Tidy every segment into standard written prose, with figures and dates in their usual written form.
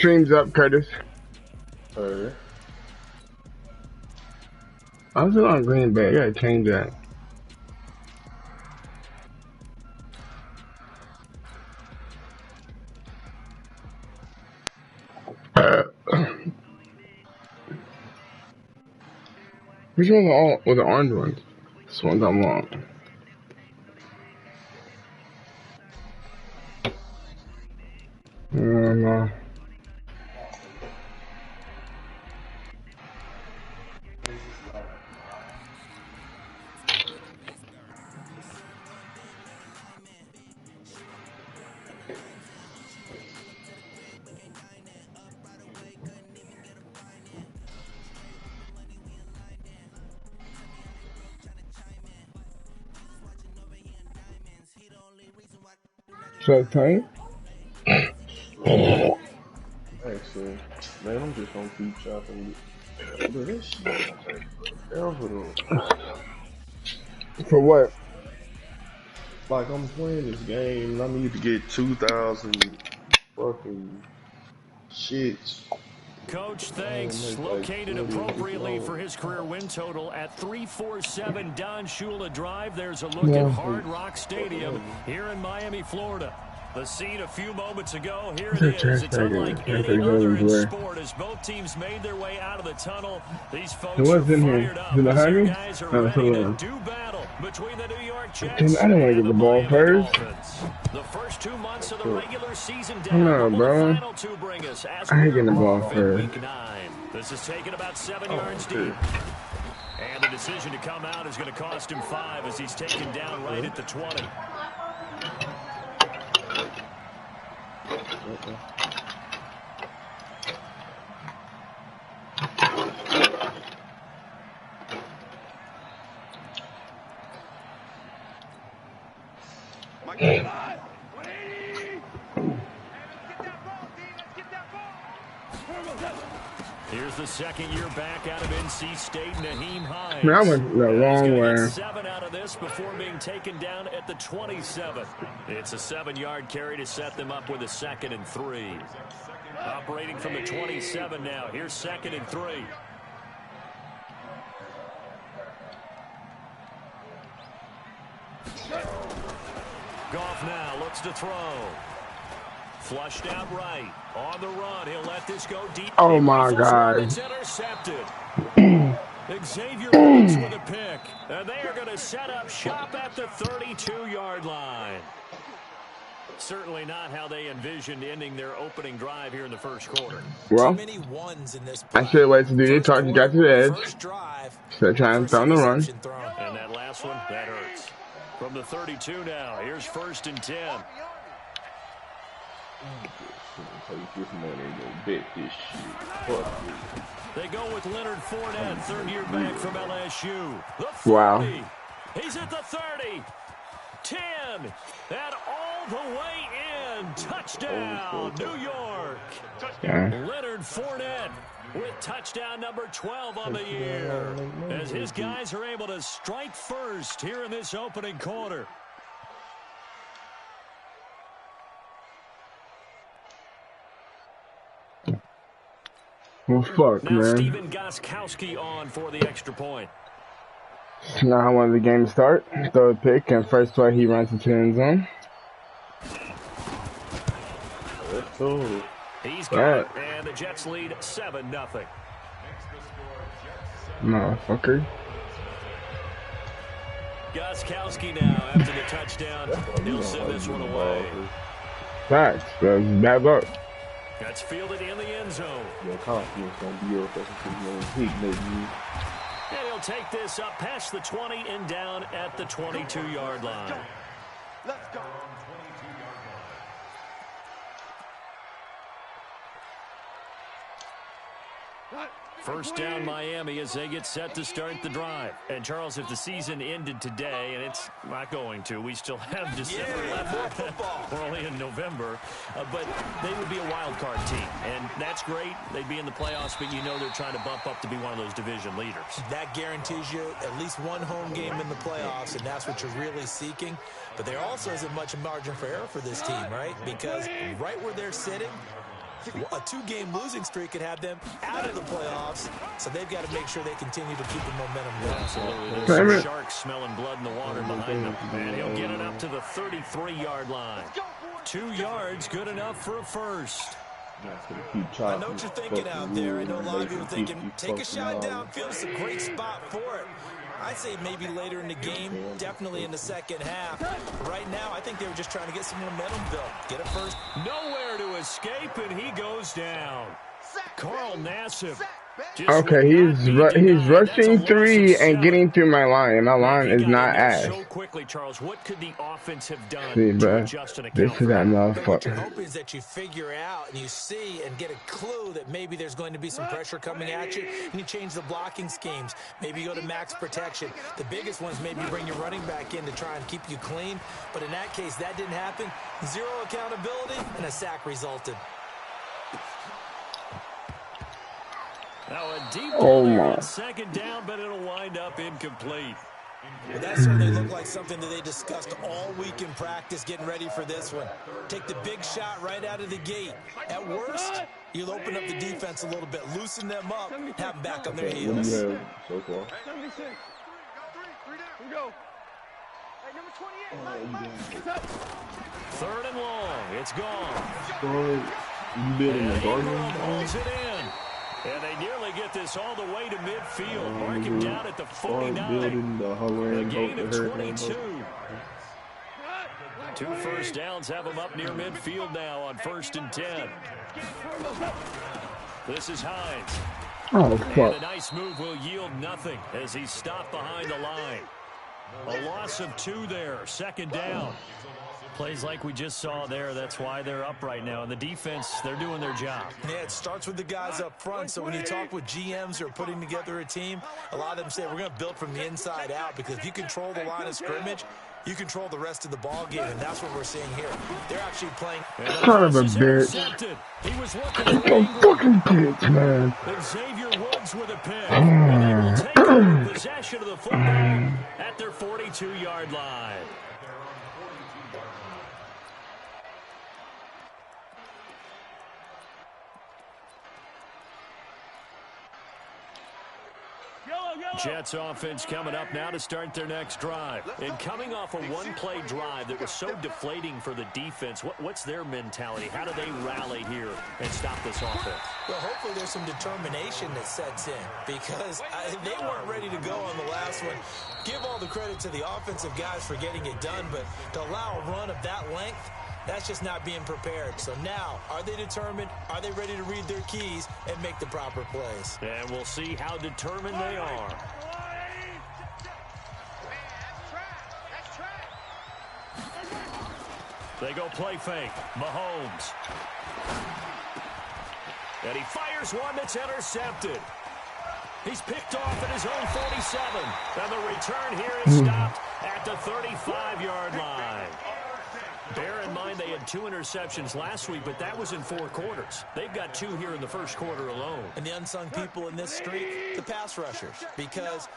stream's up, Curtis. Alright. I was on Green Bay. I gotta change that. Which ones are all the orange ones? This one's I'm on. No. So tight. Actually, man, I'm just gonna keep chopping. But this shit take forever though. For what? Like, I'm playing this game and I need to get 2,000 fucking shits. Coach thanks, located appropriately for his career win total at 347 Don Shula Drive. There's a look at Hard Rock Stadium here in Miami, Florida. The scene a few moments ago, here it is. It's unlike any other in sport as both teams made their way out of the tunnel. These folks are fired up as their guys are ready to do battle between the New York Jets I don't want to get the ball first. The first 2 months of the regular season down. No, bro. The final two bring us as I ain't getting the ball first. Week 9. This is taken about 7 yards deep. And the decision to come out is going to cost him 5 as he's taken down right at the 20. Here's the second year back out of NC State, Naheem Hines. I went the wrong way. 7 out of this before being taken down at the 27. It's a 7-yard carry to set them up with a 2nd and 3. Operating from the 27 now. Here's 2nd and 3. Goff now looks to throw. Flushed out right. On the run. He'll let this go deep. Oh, my God. It's intercepted. Xavier Woods with a pick. And they are going to set up shop at the 32-yard line. Certainly not how they envisioned ending their opening drive here in the first quarter. Well, I should have waited to do your talk. You got to the edge. So trying to throw on the run. And that last one, that hurts. From the 32 now, here's 1st and 10. Take this money and go bet this shit. Fuck it. They go with Leonard Fournette, 3rd year back from LSU. The 40. Wow. He's at the 30. 10. And all the way in. Touchdown, New York. Yeah. Leonard Fournette with touchdown number 12 on the year. As his guys are able to strike first here in this opening quarter. Well, fuck, now man. Steven Gostkowski on for the extra point. Now I wanted the game to start. Throw a pick, and first play he runs into the end zone. That's all. He's got it, and the Jets lead 7-0. Motherfucker. Gostkowski now after the touchdown. He'll send this one away. Facts. That's bad luck. That's fielded in the end zone. Your confidence gonna be up as And he'll take this up past the 20 and down at the 22-yard line. Let's go. First down Miami as they get set to start the drive. And Charles, if the season ended today, and it's not going to, we still have December left. We're only in November. But they would be a wild card team. And that's great. They'd be in the playoffs, but you know they're trying to bump up to be one of those division leaders. That guarantees you at least one home game in the playoffs, and that's what you're really seeking. But there also isn't much margin for error for this team, right? Because right where they're sitting, A 2-game losing streak could have them out of the playoffs, so they've got to make sure they continue to keep the momentum going. Absolutely. There's some sharks smelling blood in the water behind them. And he'll get it up to the 33-yard line. 2 yards, good enough for a first. I know what you're thinking out there. I know a lot of you are thinking, take a shot downfield. It's a great spot for it. I'd say maybe later in the game, definitely in the second half. Right now, I think they were just trying to get some momentum built. Get it first. Nowhere to escape, and he goes down. Carl Nassib. Okay, he's rushing 3 and getting through my line. My line is not ass. So quickly, Charles. What could the offense have done See, to bro, adjust an account? this is that motherfucker. What you're hoping is that you figure out and you see and get a clue that maybe there's going to be some pressure coming at you, and you change the blocking schemes. Maybe you go to max protection. The biggest ones maybe bring your running back in to try and keep you clean. But in that case, that didn't happen. 0 accountability, and a sack resulted. Now a deep ball on second down, but it'll wind up incomplete. Well, that certainly looked like something that they discussed all week in practice, getting ready for this one. Take the big shot right out of the gate. At worst, you'll open up the defense a little bit, loosen them up, have them back on their heels. What do you have so far? 76. Go 3. 3 down. Here we go. Hey, number 28. Third and long. It's gone. You building the garden? Rolls it in. And they nearly get this all the way to midfield. Mark him down at the 49. A gain of 22. 2 first downs have him up near midfield now on 1st and 10. This is Hines. Oh, fuck. And a nice move will yield nothing as he's stopped behind the line. A loss of 2 there. 2nd down. Plays like we just saw there. That's why they're up right now. And the defense, they're doing their job. Yeah, it starts with the guys up front. So when you talk with GMs who are putting together a team, a lot of them say we're going to build from the inside out, because if you control the line of scrimmage, you control the rest of the ball game, and that's what we're seeing here. They're actually playing. Son of a bitch. He was A fucking bitch, man. And Xavier Woods with a pick. And they will take over possession of the football at their 42-yard line. Jets offense coming up now to start their next drive. And coming off a one-play drive that was so deflating for the defense, what's their mentality? How do they rally here and stop this offense? Well, hopefully there's some determination that sets in, because they weren't ready to go on the last one. Give all the credit to the offensive guys for getting it done, but to allow a run of that length, that's just not being prepared. So now, are they determined? Are they ready to read their keys and make the proper plays? And we'll see how determined they are. They go play fake. Mahomes. And he fires one that's intercepted. He's picked off at his own 47. And the return here is stopped at the 35-yard line. Bear in mind they had 2 interceptions last week, but that was in 4 quarters. They've got 2 here in the first quarter alone. And the unsung people in this streak, the pass rushers, because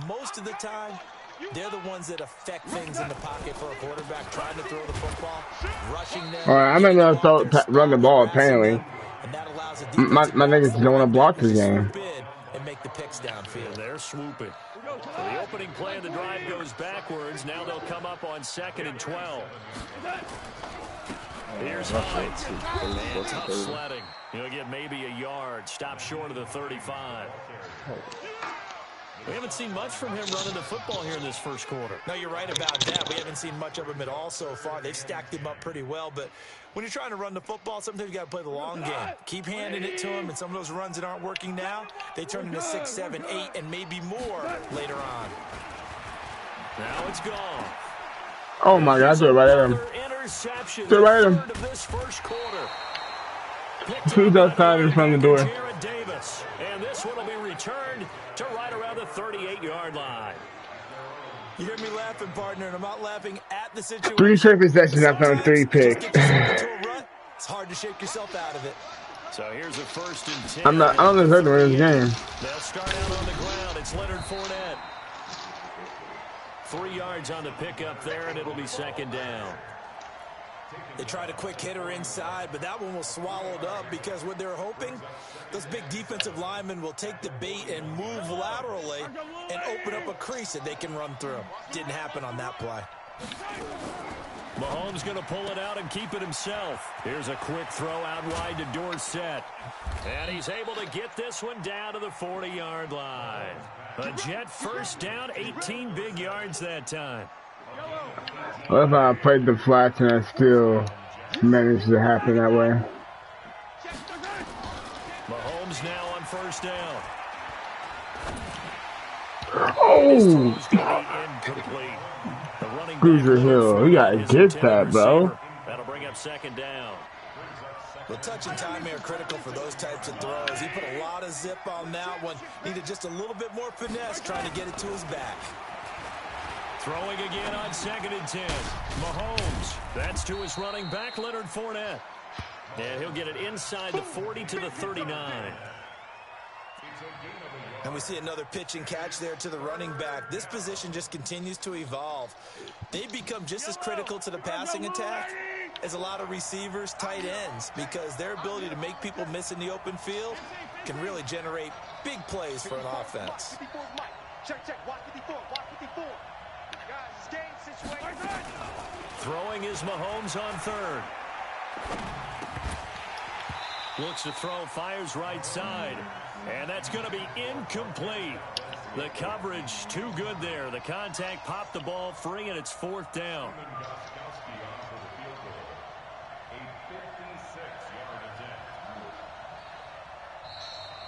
most of the time, they're the ones that affect things in the pocket for a quarterback, trying to throw the football, rushing them. All right, I'm not going to run the ball, apparently. And that allows a My niggas don't want to block this game. And make the picks downfield. And they're swooping. So the opening play of the drive goes backwards. Now they'll come up on 2nd and 12. Here's Hines. And tough sledding. He'll get maybe a yard. Stop short of the 35. We haven't seen much from him running the football here in this first quarter. No, you're right about that. We haven't seen much of him at all so far. They've stacked him up pretty well, but when you're trying to run the football, sometimes you got to play the long game. Keep handing it to him, and some of those runs that aren't working now, they turn into 6, 7, 8, and maybe more later on. Now it's gone. Oh my God, I threw it right at him. Interception. Threw it right at him. Of this first quarter. Who's outside in front of the door? Davis, and this one will be returned to right around the 38-yard line. You hear me laughing, partner, and I'm not laughing at the situation. 3 straight possessions after on 3 picks. It's hard to shake yourself out of it. So here's a 1st and 10. I don't deserve to win this game. They'll start out on the ground. It's Leonard Fournette. 3 yards on the pickup there, and it'll be 2nd down. They tried a quick hitter inside, but that one was swallowed up because what they're hoping, those big defensive linemen will take the bait and move laterally and open up a crease that they can run through. Didn't happen on that play. Mahomes going to pull it out and keep it himself. Here's a quick throw out wide to Dorsett. And he's able to get this one down to the 40-yard line. A Jet first down, 18 big yards that time. What if I played the flats and I still managed to happen that way? Mahomes now on first down. Oh! Cruiser Hill, you gotta get that, bro. That'll bring up second down. Well, touch and time are critical for those types of throws. He put a lot of zip on that one. Needed just a little bit more finesse trying to get it to his back. Throwing again on 2nd and 10. Mahomes. That's to his running back, Leonard Fournette. And he'll get it inside the 40 to the 39. And we see another pitch and catch there to the running back. This position just continues to evolve. They've become just as critical to the passing attack as a lot of receivers, tight ends, because their ability to make people miss in the open field can really generate big plays for an offense. Throwing is Mahomes on third. Looks to throw, fires right side. And that's going to be incomplete. The coverage too good there. The contact popped the ball free, and it's 4th down.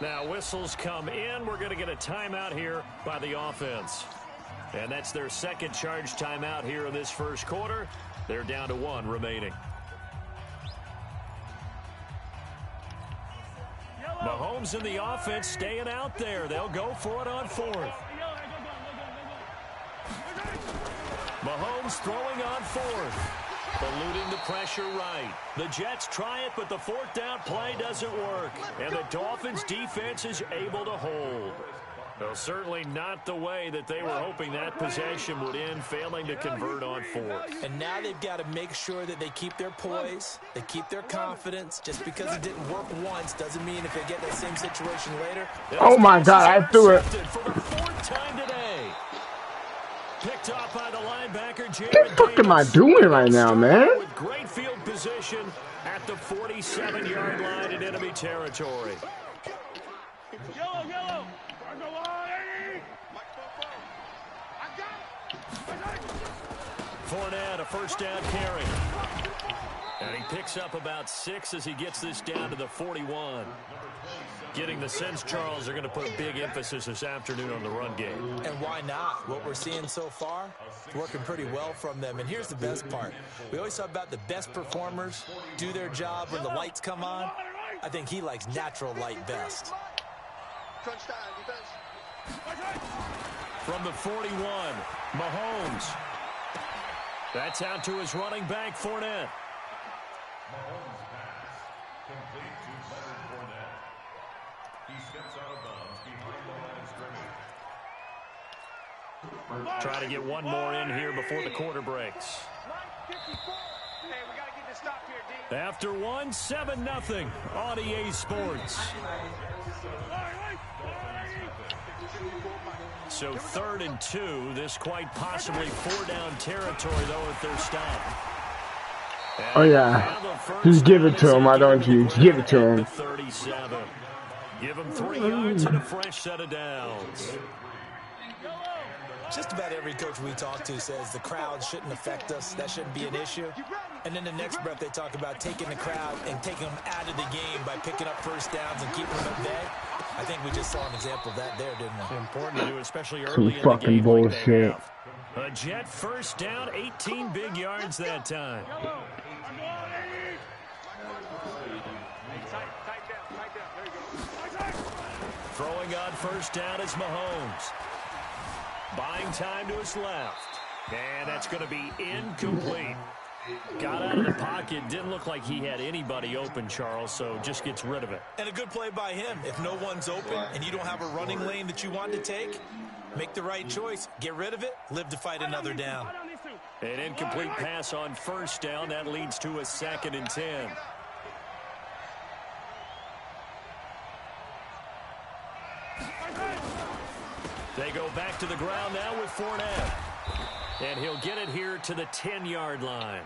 Now whistles come in. We're going to get a timeout here by the offense. And that's their second charge timeout here in this first quarter. They're down to 1 remaining. Mahomes in the offense staying out there. They'll go for it on 4th. Mahomes throwing on 4th. Eluding the pressure right. The Jets try it, but the 4th down play doesn't work. And the Dolphins defense is able to hold. Well, certainly not the way that they were hoping that possession would end, failing to convert on 4th. And now they've got to make sure that they keep their poise, they keep their confidence. Just because it didn't work once doesn't mean if they get that same situation later. Oh my God, I threw it. For the 4th time today. Picked off by the linebacker, Jared What the fuck am I doing right now, man? With great field position at the 47-yard line in enemy territory. Yellow. Fournette, a first down carry. And he picks up about 6 as he gets this down to the 41. Getting the sense, Charles, they're going to put a big emphasis this afternoon on the run game. And why not? What we're seeing so far, working pretty well from them. And here's the best part. We always talk about the best performers do their job when the lights come on. I think he likes natural light best. From the 41, Mahomes. That's out to his running back, Fournette. Mahomes pass complete to Leonard Fournette. He steps out of bounds behind the line of scrimmage. Try to get one more in here before the quarter breaks. After 1, 7-0 on EA Sports. So 3rd and 2. This quite possibly 4-down territory, though, if they're stopped. Oh, yeah. Just give it to him. Why don't you? Just give it to him. 37. Give him 3 yards and a fresh set of downs. Just about every coach we talk to says the crowd shouldn't affect us. That shouldn't be an issue. And then the next breath they talk about taking the crowd and taking them out of the game by picking up first downs and keeping them at bay. I think we just saw an example of that there, didn't we? Important to do, especially early in the fucking game. bullshit. Like a Jet first down, 18 big yards that time. Throwing on first down is Mahomes. Buying time to his left. And that's going to be incomplete. Got out of the pocket. Didn't look like he had anybody open, Charles, so just gets rid of it. And a good play by him. If no one's open and you don't have a running lane that you want to take, make the right choice. Get rid of it. Live to fight another down. An incomplete pass on first down. That leads to a 2nd and 10. They go back to the ground now with Fournette. And he'll get it here to the 10-yard line.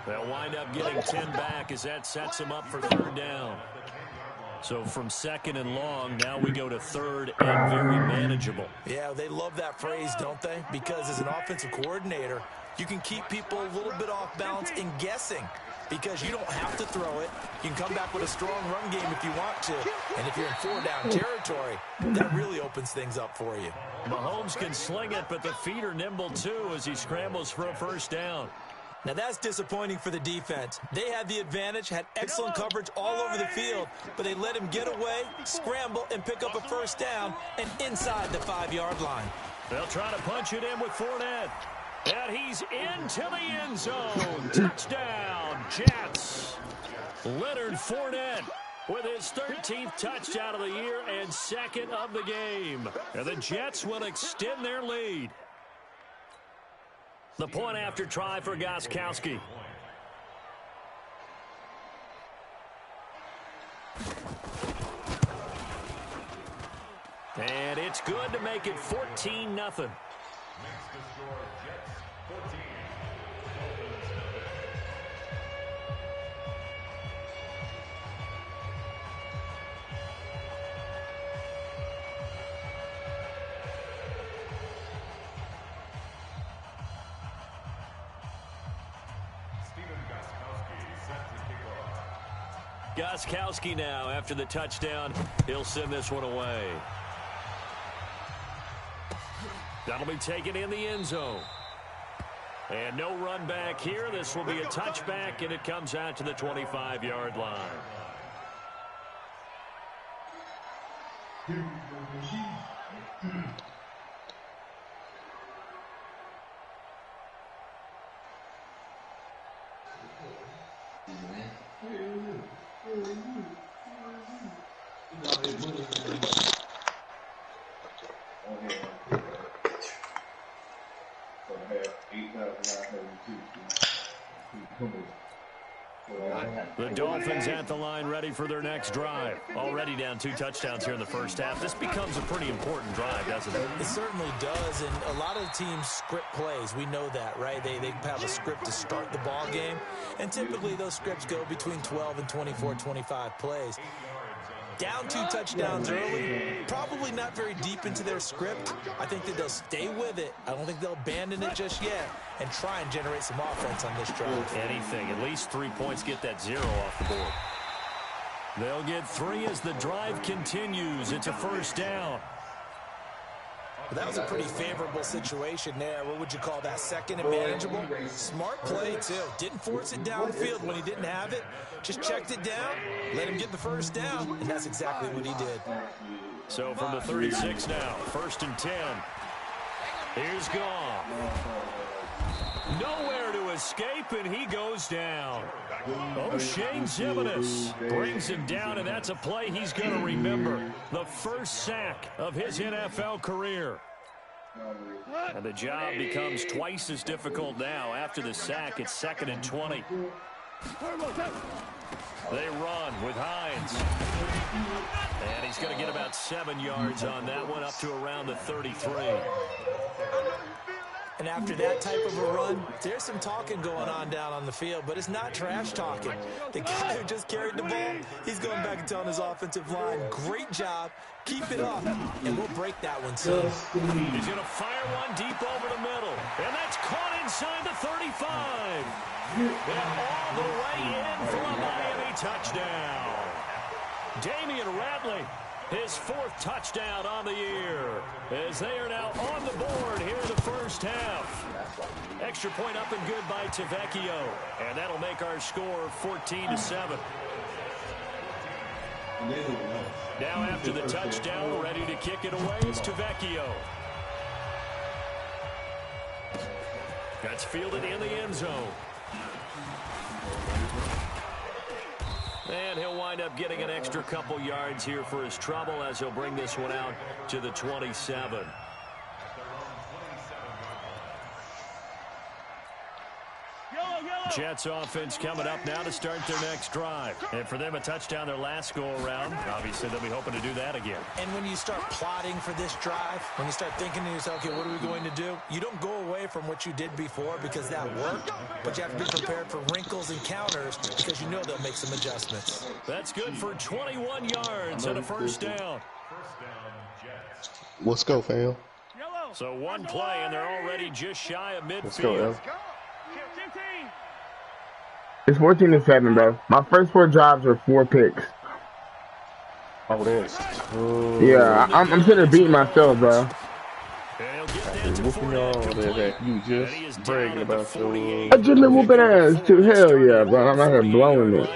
They'll wind up getting 10 back as that sets them up for 3rd down. So from 2nd and long, now we go to 3rd and very manageable. Yeah, they love that phrase, don't they? Because as an offensive coordinator, you can keep people a little bit off balance and guessing because you don't have to throw it. You can come back with a strong run game if you want to. And if you're in 4-down territory, that really opens things up for you. Mahomes can sling it, but the feet are nimble too as he scrambles for a 1st down. Now that's disappointing for the defense. They had the advantage, had excellent coverage all over the field, but they let him get away, scramble, and pick up a 1st down and inside the 5-yard line. They'll try to punch it in with Fournette. And he's into the end zone. Touchdown, Jets. Leonard Fournette with his 13th touchdown of the year and 2nd of the game. And the Jets will extend their lead. The point after try for Gostkowski. And it's good to make it 14-0. Gostkowski now after the touchdown. He'll send this one away. That'll be taken in the end zone. And no run back here. This will be a touchback, and it comes out to the 25-yard line. The Dolphins at the line ready for their next drive. Already down 2 touchdowns here in the first half. This becomes a pretty important drive, doesn't it? It certainly does, and a lot of the teams script plays. We know that, right? They have a script to start the ball game, and typically those scripts go between 12 and 24, 25 plays. Down 2 touchdowns early, probably not very deep into their script. I think that they'll stay with it. I don't think they'll abandon it just yet and try and generate some offense on this drive. Anything, at least 3 points, get that 0 off the board. They'll get 3 as the drive continues. It's a 1st down. But that was a pretty favorable situation there. What would you call that? 2nd and manageable? Smart play, too. Didn't force it downfield when he didn't have it. Just checked it down, let him get the 1st down, and that's exactly what he did. So from the 36 now, 1st and 10. Here's Goff. Nowhere to escape, and he goes down. Shane Zimenez brings him down, and that's a play he's going to remember. The first sack of his NFL career. And the job becomes twice as difficult now. After the sack, it's 2nd and 20. They run with Hines. And he's going to get about 7 yards on that one, up to around the 33. And after that type of a run, there's some talking going on down on the field, but it's not trash talking. The guy who just carried the ball, he's going back and telling his offensive line, great job, keep it up, and we'll break that one soon. He's going to fire one deep over the middle, and that's caught inside the 35. And all the way in for a Miami touchdown. Damian Ratley, his 4th touchdown on the year, as they are now on the board here in the first half. Extra point up and good by Tavecchio, and that'll make our score 14-7. Now after the touchdown, ready to kick it away is Tavecchio. That's fielded in the end zone. And he'll wind up getting an extra couple yards here for his trouble as he'll bring this one out to the 27. Jets offense coming up now to start their next drive. And for them, a touchdown their last go-around. Obviously, they'll be hoping to do that again. And when you start plotting for this drive, when you start thinking to yourself, okay, what are we going to do? You don't go away from what you did before because that worked, but you have to be prepared for wrinkles and counters because you know they'll make some adjustments. That's good for 21 yards and a first down. Let's go, fam. So one play, and they're already just shy of midfield. Let's go, L. It's 14-7, bro. My first 4 drives were 4 picks. Oh, that's yeah, I'm sitting there beating myself, bro. Whooping y'all that you just bragging about your. I just been whooping ass too. Hell yeah, bro. I'm out here blowing it.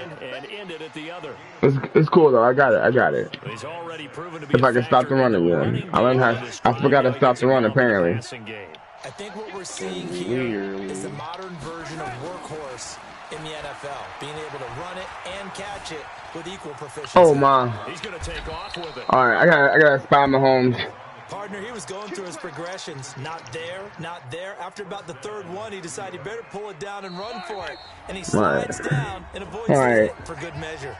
It's cool though. I got it. If I can stop the run again. I forgot to stop the run apparently. I think what we're seeing here is the modern version of workhorse in the NFL, being able to run it and catch it with equal proficiency. Oh my! He's going to take off with it. All right, I got to spy Mahomes. Partner, he was going through his progressions. Not there. After about the third one, he decided he better pull it down and run for it. And he slides down and avoids it for good measure.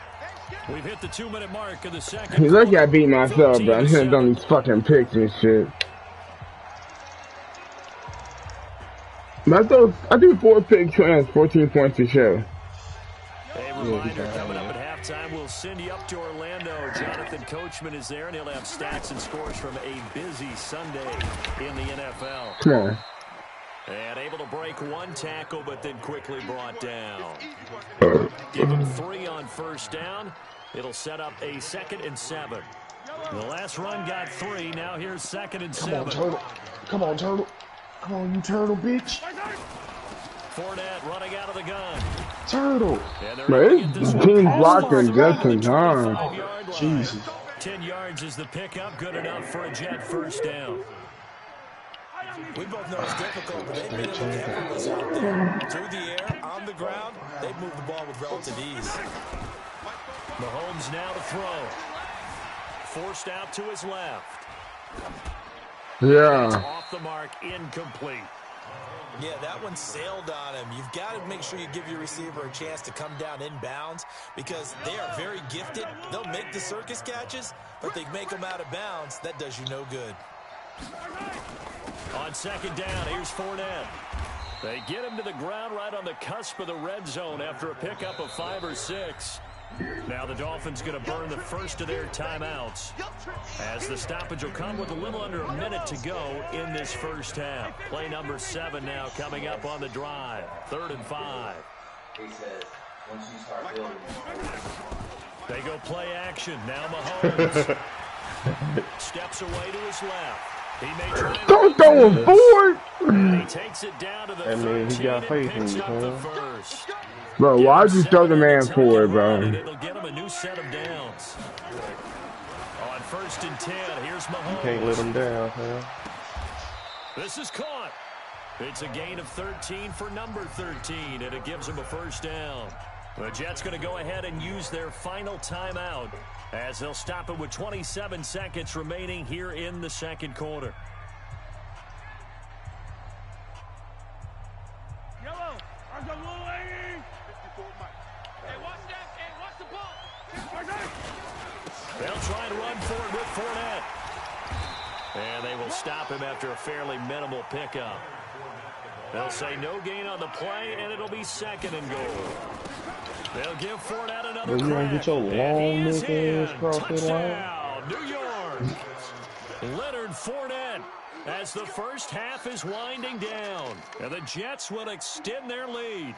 We've hit the 2-minute mark of the second. He's lucky I beat myself, bro. I'm gonna done these fucking picks and shit. I do 4 picks and 14 points to show. A reminder, coming up at halftime, we'll send you up to Orlando. Jonathan Coachman is there, and he'll have stats and scores from a busy Sunday in the NFL. Come on. And able to break 1 tackle, but then quickly brought down. Give him 3 on first down. It'll set up a 2nd and 7. The last run got 3. Now here's 2nd and 7. Come on, Turtle. Come on, you turtle, bitch. Fournette running out of the gun. Turtle. Man, this team's blocking just in time. Jesus. 10 yards is the pickup. Good enough for a Jet first down. We both know it's difficult, but they've been able to effortless out there. Through the air, on the ground, they've moved the ball with relative ease. Mahomes now to throw. Forced out to his left. Yeah. It's off the mark, incomplete. Yeah, that one sailed on him. You've got to make sure you give your receiver a chance to come down inbounds because they are very gifted. They'll make the circus catches, but they make them out of bounds. That does you no good. On 2nd down, here's Fournette. They get him to the ground right on the cusp of the red zone after a pickup of 5 or 6. Now the Dolphins going to burn the first of their timeouts as the stoppage will come with a little under a minute to go in this first half. Play number 7 now coming up on the drive. 3rd and 5. He says, once you start building. They go play action. Now Mahomes steps away to his left. He may try and don't throw him forward. And he takes it down to the 13 he got faith and picks in up the him. first. Bro, why'd you throw the man forward, bro? It'll get him a new set of downs. On 1st and 10, here's Mahomes. You can't let him down, man. This is caught. It's a gain of 13 for number 13, and it gives him a first down. The Jets going to go ahead and use their final timeout as they'll stop it with 27 seconds remaining here in the second quarter. Yellow, there's a little lady. 54 Mike. Hey, watch that. Hey, watch the ball. They'll try and run for it with Fournette. And they will stop him after a fairly minimal pickup. They'll say no gain on the play, and it'll be 2nd and goal. They'll give Fournette another You want to get your long neck ass across that line? Touchdown, New York. Leonard Fournette as the first half is winding down. And the Jets will extend their lead.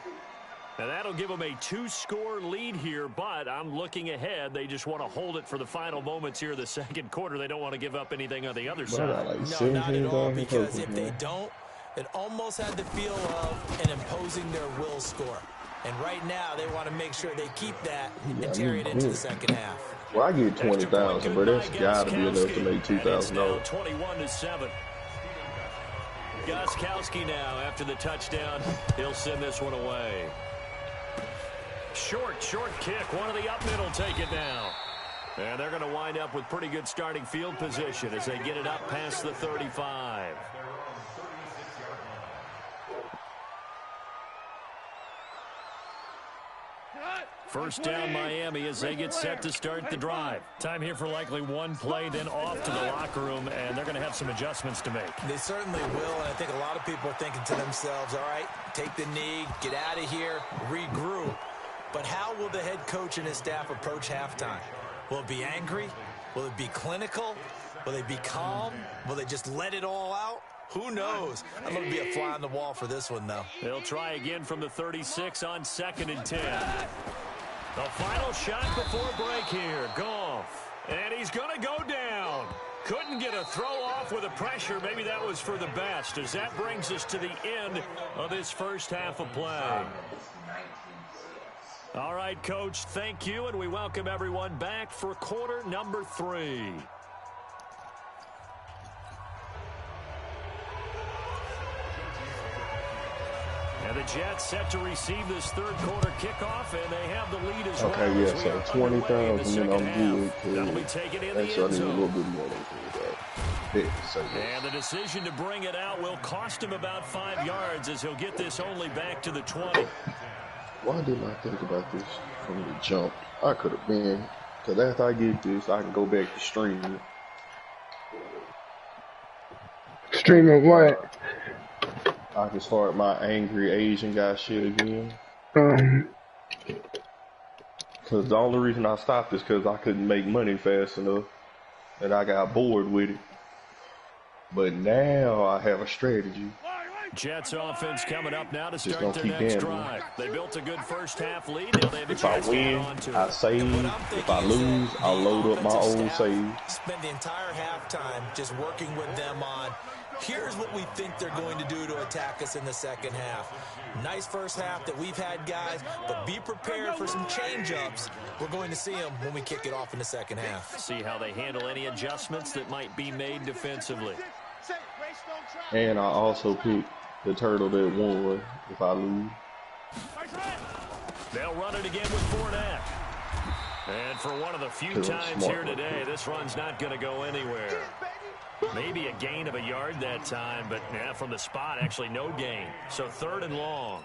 And that'll give them a 2-score lead here, but I'm looking ahead. They just want to hold it for the final moments here of the second quarter. They don't want to give up anything on the other side. No, not at all, because if they don't, it almost had the feel of an imposing their will score. And right now, they want to make sure they keep that and carry it into the second half. Well, I get 20,000, but that's got to be enough to make $2,000. 21-7. Gostkowski now after the touchdown. He'll send this one away. Short kick. One of the up middle take it down. And they're going to wind up with pretty good starting field position as they get it up past the 35. First down Miami as they get set to start the drive. Time here for likely one play, then off to the locker room, and they're going to have some adjustments to make. They certainly will, and I think a lot of people are thinking to themselves, all right, take the knee, get out of here, regroup. But how will the head coach and his staff approach halftime? Will it be angry? Will it be clinical? Will they be calm? Will they just let it all out? Who knows? I'm going to be a fly on the wall for this one, though. They'll try again from the 36 on 2nd and 10. The final shot before break here. Goff. And he's going to go down. Couldn't get a throw off with the pressure. Maybe that was for the best, as that brings us to the end of this first half of play. All right, Coach, thank you, and we welcome everyone back for quarter number 3. And the Jets set to receive this third quarter kickoff, and they have the lead as well. Okay, yeah, so 20,000, and I'm good. That'll be taken in the Actually, I end need a zone. little bit more than that. And the decision to bring it out will cost him about 5 yards, as he'll get this only back to the 20. Why didn't I think about this from the jump? I could have been, because after I get this, I can go back to streaming. Streaming what? I can start my angry Asian guy shit again. Because the only reason I stopped is because I couldn't make money fast enough. And I got bored with it. But now I have a strategy. Jets offense coming up now to start their next drive. They built a good first half lead. Now they have a If I chance to win, get on to I it. save. If I lose, I load up my old save. Spend the entire halftime just working with them on, here's what we think they're going to do to attack us in the second half. Nice first half that we've had, guys, but be prepared for some change-ups. We're going to see them when we kick it off in the second half. See how they handle any adjustments that might be made defensively. And I also picked the turtle that won if I lose. They'll run it again with Fournette. And for one of the few times here today, this run's not going to go anywhere. Maybe a gain of a yard that time, but yeah, from the spot, actually no gain. So 3rd and long.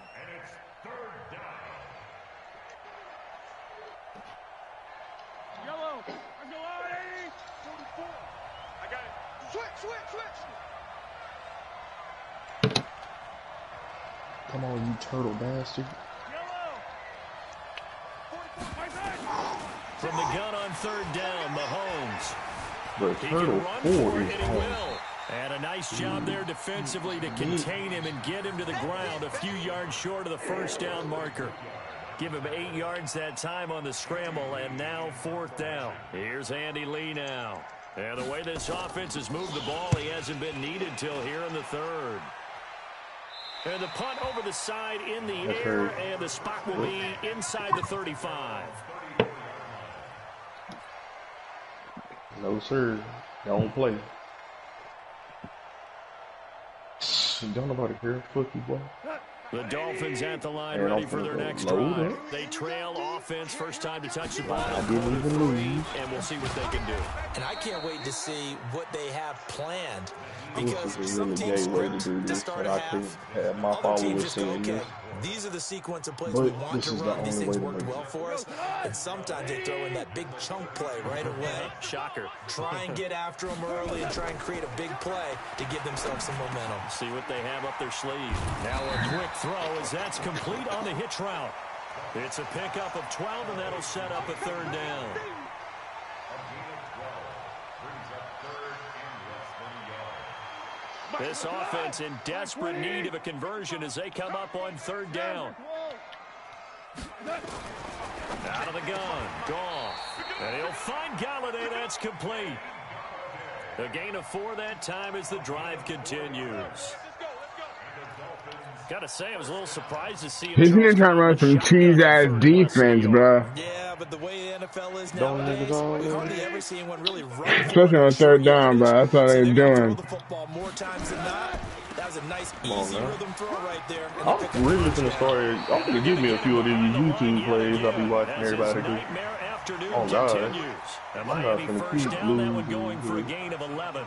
Yellow. Let's go out, 80. 44. I got it. Switch. Come on, you turtle bastard. Yellow. 44. From the gun on 3rd down, Mahomes. But He turtle can run 4 for it, is and he home. will. And a nice job there defensively to contain him and get him to the ground a few yards short of the first down marker. Give him 8 yards that time on the scramble, and now 4th down. Here's Andy Lee now. And the way this offense has moved the ball, he hasn't been needed till here in the 3rd. And the punt over the side in the air, and the spot will be inside the 35. No, sir. Don't play. Don't nobody care. Fuck you, boy. The Dolphins at the line, ready for their next drive. They trail offense, first time to touch the ball. I didn't even lose. And we'll see what they can do. And I can't wait to see what they have planned. This Because is a some really teams gay way to script do to this, start and a I couldn't half. have my Other teams followers just go, seeing okay, this. these are the sequence of plays But we want this to is the run. These only things way to worked do it. well for us. And sometimes they throw in that big chunk play right away. Shocker. Try and get after them early and try and create a big play to give themselves some momentum. See what they have up their sleeve. Now a quick throw as that's complete on the hitch route. It's a pickup of 12, and that'll set up a 3rd down. This offense in desperate need of a conversion as they come up on 3rd down. Out of the gun, Goff. And he'll find Galladay. That's complete. A gain of 4 that time as the drive continues. Gotta say, I was a little surprised to see him. He's gonna try to run some cheese-ass defense, bro. Yeah, but the way the NFL is Don't nowadays, niggas we all hardly ever see anyone really run. Especially on 3rd down, bro. That's all they're doing. The football more times than not. That was a nice, easy rhythm throw right there. I'm really gonna start. I'm gonna give me a few of these YouTube plays I'll be watching everybody do. Nightmare afternoon Oh God. continues. A Miami first down, that one going for a gain of 11.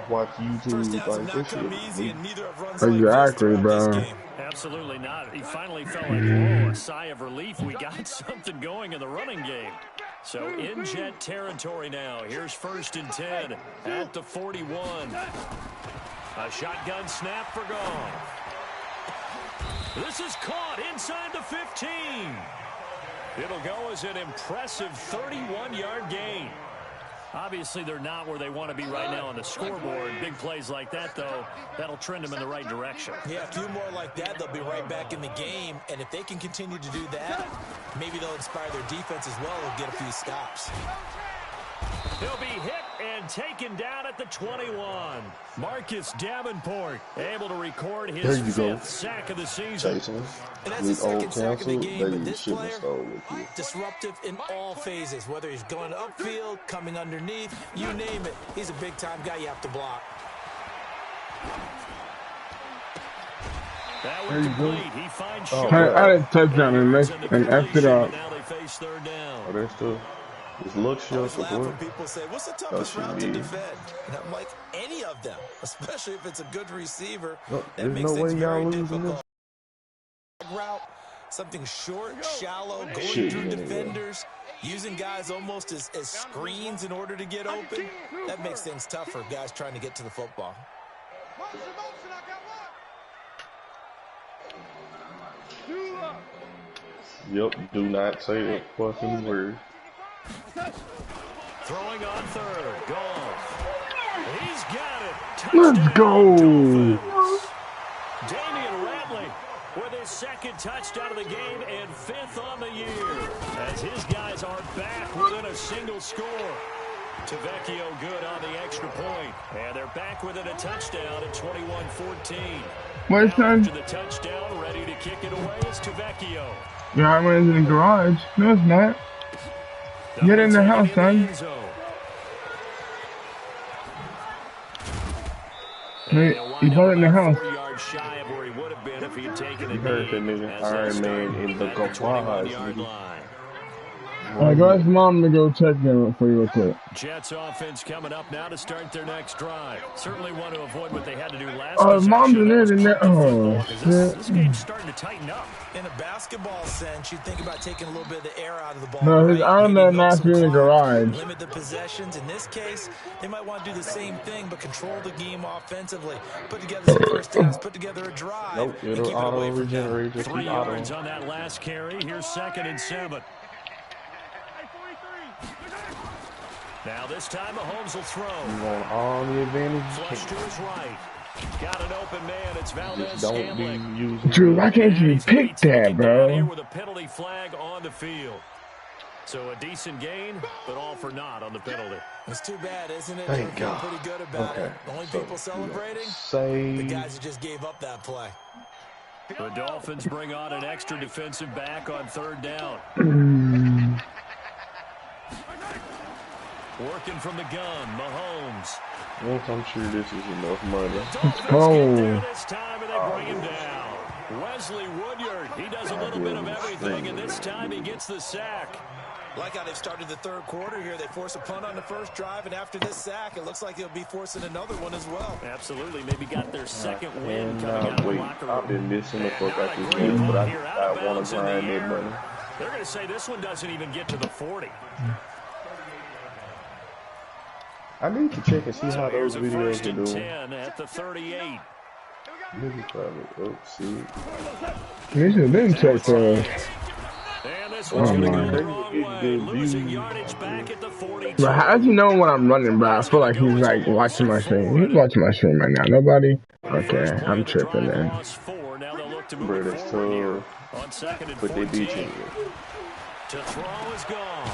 Watch YouTube. First downs have Like, not this come shit. easy, and neither have runs like this Exactly, throughout this bro. game. Absolutely not. He finally felt like, whoa, a sigh of relief. We got something going in the running game. So in Jet territory now. Here's 1st and 10 at the 41. A shotgun snap for gone. This is caught inside the 15. It'll go as an impressive 31-yard gain. Obviously, they're not where they want to be right now on the scoreboard. Big plays like that, though, that'll trend them in the right direction. Yeah, a few more like that, they'll be right back in the game. And if they can continue to do that, maybe they'll inspire their defense as well and get a few stops. He'll be hit and taken down at the 21. Marcus Davenport able to record his 5th sack of the season. And that's his 2nd sack of the game, but this player, disruptive in all phases, whether he's going upfield, coming underneath, you name it. He's a big-time guy you have to block. That was complete. He finds I had a touchdown and effed it up. Now they face 3rd down. Oh, there's still. It's looks I always just laugh when people say, what's the toughest route to defend? And I'm like, any of them, especially if it's a good receiver. That makes things very difficult. Route, something short, shallow, going through defenders, using guys almost as screens in order to get open. That makes things tough for guys trying to get to the football. Yep, do not say that fucking word. Throwing on 3rd. Goff. He's got it. Let's go. Damian Ratley with his 2nd touchdown of the game and 5th on the year. As his guys are back within a single score. Tavecchio good on the extra point. And they're back within a touchdown at 21-14. What, son? After the touchdown, ready to kick it away is Tavecchio. Yeah, I went into the garage. No, it's not. Get in the house, son. Hey, you bought it in the house. You heard that nigga Iron Man in the garage. Go ask Mom to go check them for you real quick. Jets offense coming up now to start their next drive. Certainly want to avoid what they had to do last Oh, Mom's in there. Oh, this game's starting to tighten up. In a basketball sense, you'd think about taking a little bit of the air out of the ball. No, his Iron Man not in the garage. Limit the possessions. In this case, they might want to do the same thing, but control the game offensively. Put together some first downs, put together a drive. Nope, it'll auto regenerate. 3 yards on that last carry. Here's 2nd and 7. Now this time Mahomes will throw. You want all the advantage? Flush to his right. Got an open man. It's Valdez Just don't Scantling. be using. Dude, why can't you pick that, bro? With a penalty flag on the field. So a decent gain, but all for naught on the penalty. It's too bad, isn't it? Thank They're God. pretty good about it. The only people celebrating, the guys who just gave up that play. The Dolphins bring on an extra defensive back on 3rd down. Working from the gun, Mahomes. Well, I'm sure this is enough money. Dolphins get there this time and they bring him down. Wesley Woodyard, he does a little bit of everything, and this time he gets the sack. Like how they've started the 3rd quarter here. They force a punt on the first drive, and after this sack, it looks like they'll be forcing another one as well. Absolutely. Maybe got their 2nd win coming out of the locker room. I've been missing the fuck out this game, but I want to grind that money. They're going to say this one doesn't even get to the 40. I need to check and see how those videos are doing. 10 at the 38. Maybe probably. Oh, see. This has been checked for us. And this one's going to go the wrong way. Losing yardage back at the 42. But how does he know when I'm running, bro? I feel like he's like watching my stream. He's watching my stream right now. Nobody? Okay, I'm tripping then. Bro, that's tough. On 2nd and But they 14. beat you. To throw is gone.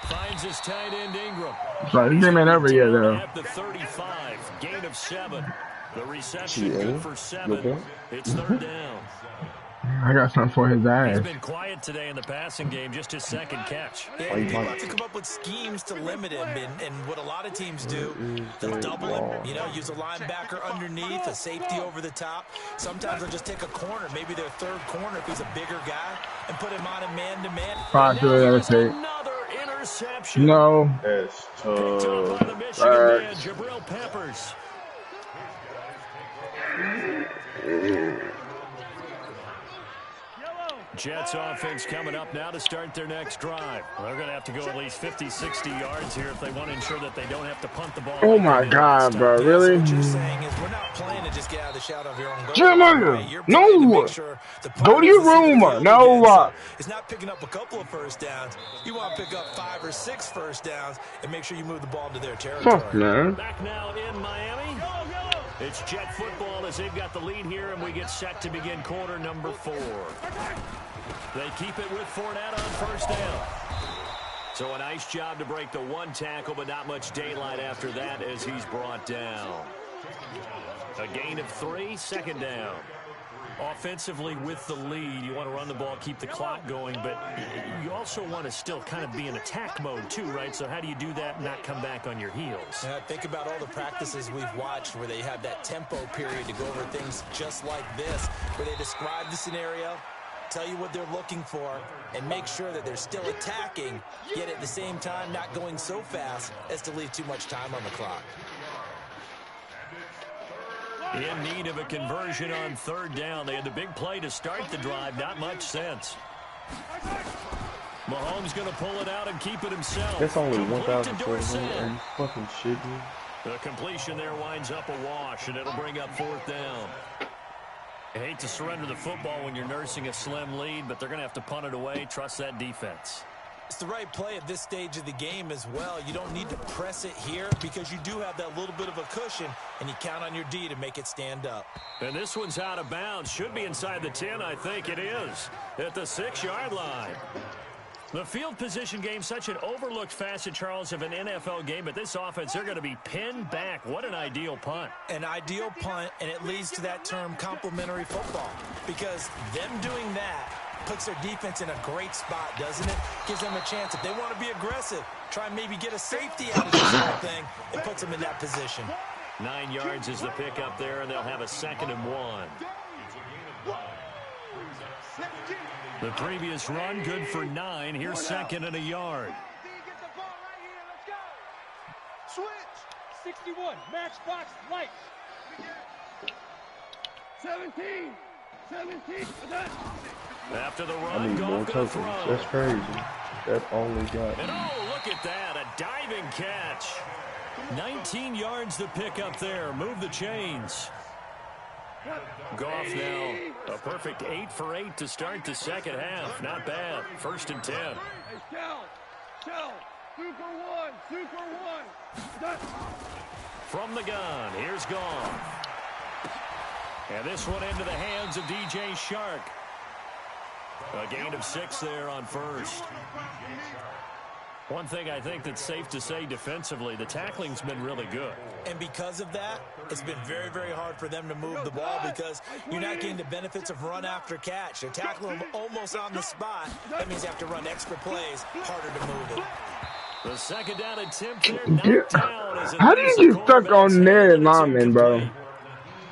Finds his tight end Ingram. Bro, this game ain't over yet, though. At the 35, gain of 7. The reception good for 7. It's 3rd down. I got something for his ass. He's been quiet today in the passing game, just his 2nd catch. Yeah, people have to come up with schemes to limit him, and what a lot of teams do, they'll double him, use a linebacker underneath, a safety over the top. Sometimes they'll just take a corner, maybe their 3rd corner if he's a bigger guy, and put him on a man-to-man. Another Interception. No. That's Picked up tough. by the Michigan man, Jabril Peppers. Jets offense coming up now to start their next drive. They're going to have to go at least 50, 60 yards here if they want to ensure that they don't have to punt the ball. Oh like my they did last God, bro! time. Really? So what you're saying is we're not playing to just get out of the shadow of your own goal. Jeremiah, You're no. playing to make sure the Go punter to your doesn't see the room. field No. again. So it's not picking up a couple of first downs. You want to pick up 5 or 6 first downs and make sure you move the ball into their territory. Fuck, man. Back now in Miami. It's Jet football as they've got the lead here, and we get set to begin quarter number 4. They keep it with Fournette on first down. So a nice job to break the 1 tackle, but not much daylight after that as he's brought down. A gain of 3, second down. Offensively with the lead, you want to run the ball, keep the clock going, but you also want to still kind of be in attack mode too, right? So how do you do that and not come back on your heels? Yeah, think about all the practices we've watched where they have that tempo period to go over things just like this, where they describe the scenario, tell you what they're looking for, and make sure that they're still attacking, yet at the same time not going so fast as to leave too much time on the clock. In need of a conversion on third down. They had the big play to start the drive. Not much sense. Mahomes going to pull it out and keep it himself. That's only Complete to 1,400. Are you Dorsett. fucking shitting me? The completion there winds up a wash, and it'll bring up fourth down. I hate to surrender the football when you're nursing a slim lead, but they're going to have to punt it away. Trust that defense. It's the right play at this stage of the game as well. You don't need to press it here because you do have that little bit of a cushion, and you count on your D to make it stand up. And this one's out of bounds. Should be inside the 10, I think it is, at the 6-yard line. The field position game, such an overlooked facet, Charles, of an NFL game, but this offense, they're going to be pinned back. What an ideal punt. An ideal punt, and it leads to that term complementary football, because them doing that puts their defense in a great spot, doesn't it? Gives them a chance. If they want to be aggressive, try and maybe get a safety out of this whole thing, it puts them in that position. 9 yards is the pickup there, and they'll have a 2nd and 1. The previous run, good for 9. Here's 2nd and a yard. Switch. 61. Matchbox light. 17. 17. After the I run, need more Goff gonna tokens. throw. That's crazy. That only got And oh, look at that. A diving catch. 19 yards the pickup there. Move the chains. Goff now a perfect 8 for 8 to start the second half. Not bad. 1st and 10. Hey, Cal. 2 for 1. 2 for 1. Done. From the gun, here's Goff. And this one into the hands of DJ Shark. A gain of 6 there on first. One thing I think that's safe to say defensively, the tackling's been really good. And because of that, it's been very, very hard for them to move the ball because you're not getting the benefits of run after catch. They're tackling them almost on the spot. That means you have to run extra plays, harder to move it. The 2nd down attempt there, knocked down. As How do you get stuck on there, lineman, bro?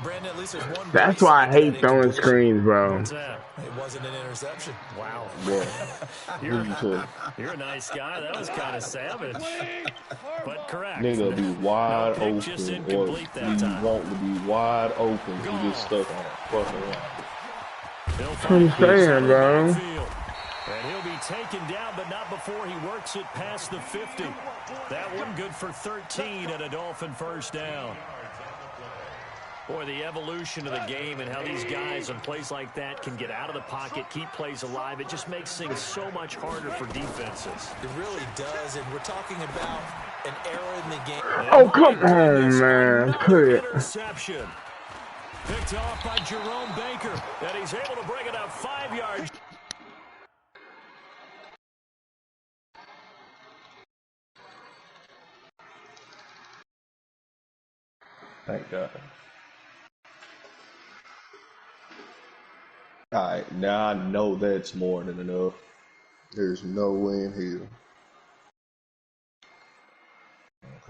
Brandon, at least there's one. That's why I hate throwing screens, bro. What's that? It wasn't an interception. Wow. what? You're, Who you took? you're a nice guy. That was kind of savage. But correct. Nigga be wide No pick, just open, or incomplete that you time. want to be wide open. You get stuck on a fucking line. He'll I'm find saying, bro. midfield. And he'll be taken down, but not before he works it past the 50. That one good for 13 and a Dolphin first down. Boy, the evolution of the game and how these guys on plays like that can get out of the pocket, keep plays alive, it just makes things so much harder for defenses. It really does, and we're talking about an era in the game. Oh, come on, man. Put it. Interception. Picked off by Jerome Baker, and he's able to bring it out 5 yards. Thank God. Alright, now I know that's more than enough. There's no way in hell.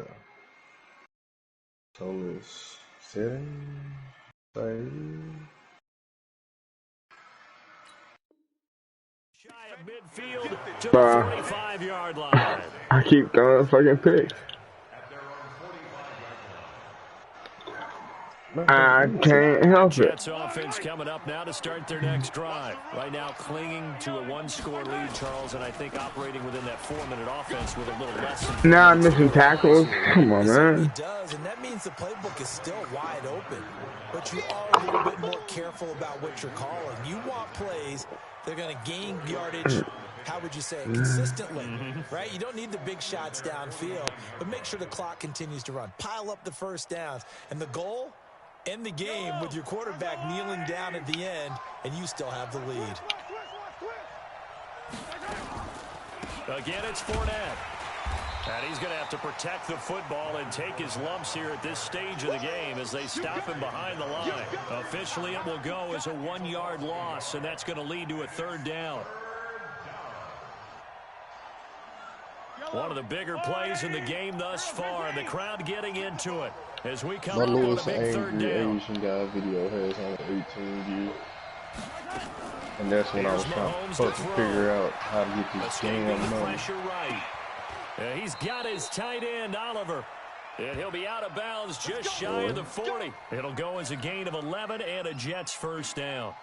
Okay. So it's 7, 5. Shy at midfield to the Bruh. 45-yard line. I keep throwing fucking picks. I can't help it. Jets offense coming up now to start their next drive. Right now clinging to a one-score lead, Charles, and I think operating within that 4-minute offense with a little less than Now I'm missing tackles. Come on, It certainly man. does, and that means the playbook is still wide open. But you are a little bit more careful about what you're calling. You want plays that are going to gain yardage, how would you say it, consistently, right? You don't need the big shots downfield, but make sure the clock continues to run. Pile up the first downs. And the goal? End the game with your quarterback kneeling down at the end, and you still have the lead. Again, it's Fournette. And he's going to have to protect the football and take his lumps here at this stage of the game as they stop him behind the line. Officially, it will go as a 1-yard loss, and that's going to lead to a 3rd down. One of the bigger plays in the game thus far. The crowd getting into it as we come up on a big 3rd down. Asian guy video has only 18 views. And that's when I was trying to figure out how to get this game on the pressure right. He's got his tight end, Oliver. And he'll be out of bounds just shy of the 40. It'll go as a gain of 11 and a Jets 1st down.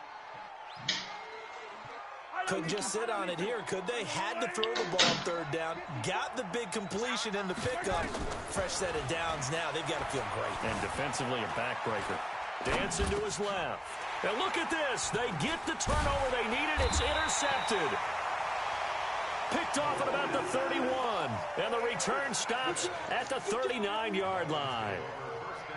Couldn't just sit on it here, could they? Had to throw the ball on 3rd down. Got the big completion in the pickup. Fresh set of downs now. They've got to feel great. And defensively, a backbreaker. Dancing to his left. And look at this. They get the turnover they needed. It's intercepted. Picked off at about the 31. And the return stops at the 39-yard line.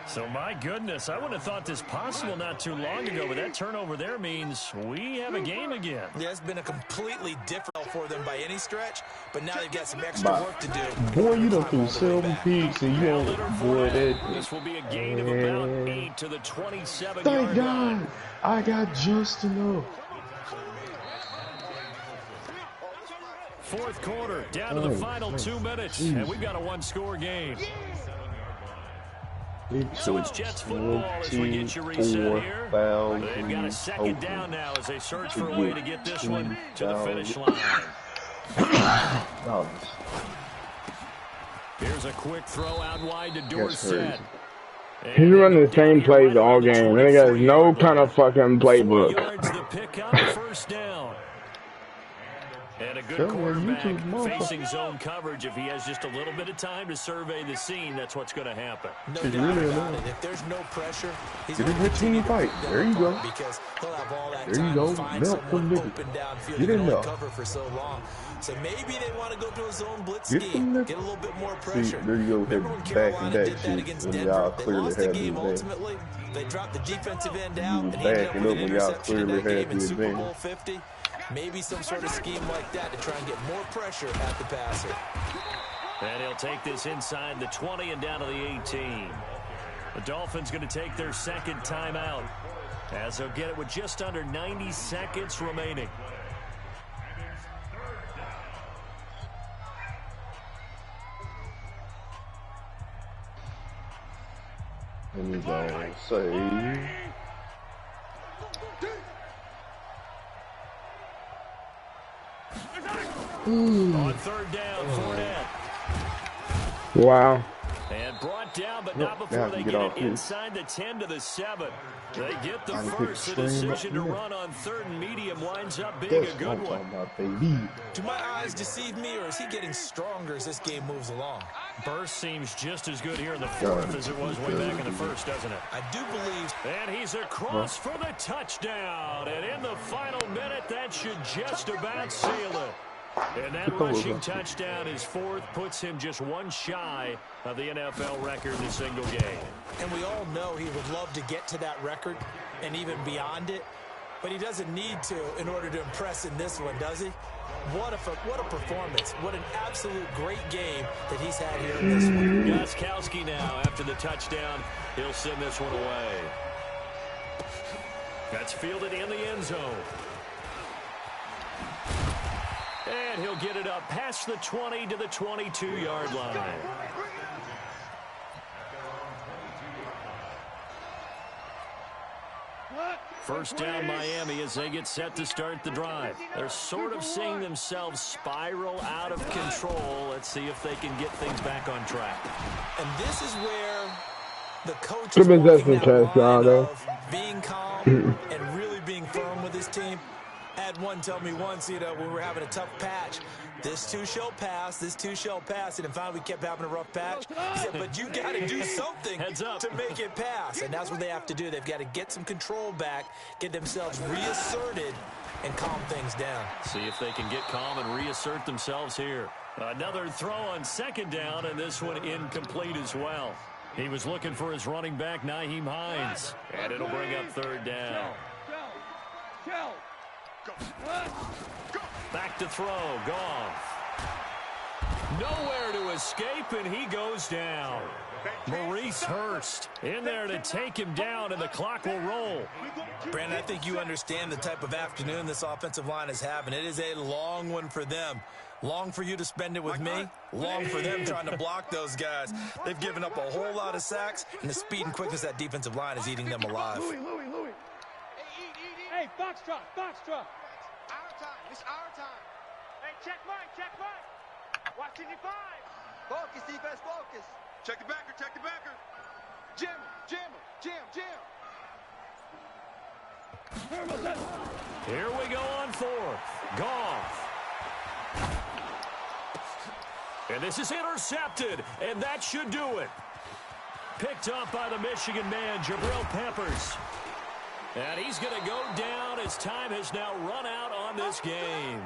So, my goodness, I wouldn't have thought this possible not too long ago, but that turnover there means we have a game again. Yeah, it's been a completely different for them by any stretch, but now they've got some extra work to do. Boy, you done threw 7 picks and you don't, boy, that. This will be a gain of about 8 to the 27-yard Thank God, line. I got just enough. 4th quarter, down to the final 2 minutes, and we've got a 1-score game. So it's Jets football as we get you reset here. They've got a 2nd down now as they search for a way to get this one to the finish line. Here's a quick throw out wide to Dorsett. He's running the same plays all game. They got no kind of fucking playbook. 4 yards to pick up, 1st down. And a good quarterback facing zone coverage. If he has just a little bit of time to survey the scene, that's what's going to happen. No doubt about it. If there's no pressure, he's going to continue to fight. There you go. Because he'll have all that there you time go. to find someone open downfield. You can only cover for so long. So maybe they want to go to a zone blitz scheme, get a little bit more pressure. See, there you go. Remember when Carolina did that against Denver? They lost the game ultimately. They dropped the defensive end out, and he ended up with an interception in that game in Super Bowl 50. Maybe some sort of scheme like that to try and get more pressure at the passer. And he'll take this inside the 20 and down to the 18. The Dolphins going to take their 2nd timeout as they'll get it with just under 90 seconds remaining. And he's going to say... On 3rd down, Fournette. Wow. And brought down, but not before they get it inside the 10 to the 7. They get the first. The decision to run on 3rd and medium winds up being a good one. Do my eyes deceive me, or is he getting stronger as this game moves along? Burst seems just as good here in the 4th as it was way back in the 1st, doesn't it? I do believe. And he's across for the touchdown. And in the final minute, that should just about seal it. And that rushing touchdown, his 4th, puts him just one shy of the NFL record in a single game. And we all know he would love to get to that record and even beyond it, but he doesn't need to in order to impress in this one, does he? What a performance. What an absolute great game that he's had here in this one. Gostkowski now, after the touchdown, he'll send this one away. That's fielded in the end zone. And he'll get it up past the 20 to the 22-yard line. First down Miami as they get set to start the drive. They're sort of seeing themselves spiral out of control. Let's see if they can get things back on track. And this is where the coach is walking that line of being calm and really being firm with his team. Had one tell me once, when we were having a tough patch, this too shall pass, this too shall pass. And finally we kept having a rough patch. He said, but you got to do something to make it pass. And that's what they have to do. They've got to get some control back, get themselves reasserted, and calm things down. See if they can get calm and reassert themselves here. Another throw on second down, and this one incomplete as well. He was looking for his running back, Nyheim Hines. And it'll bring up third down. Back to throw, Goff. Nowhere to escape, and he goes down. Maurice Hurst in there to take him down, and the clock will roll. Brandon, I think you understand the type of afternoon this offensive line is having. It is a long one for them. Long for you to spend it with me. Long for them trying to block those guys. They've given up a whole lot of sacks, and the speed and quickness of that defensive line is eating them alive. Louis. Hey, Foxtrot. Our time. It's our time. Hey, check Mike. Watch 55. Focus, defense, focus. Check the backer. Jim. Here we go on fourth. Goff. And this is intercepted, and that should do it. Picked up by the Michigan man, Jabril Peppers. And he's going to go down as time has now run out on this game.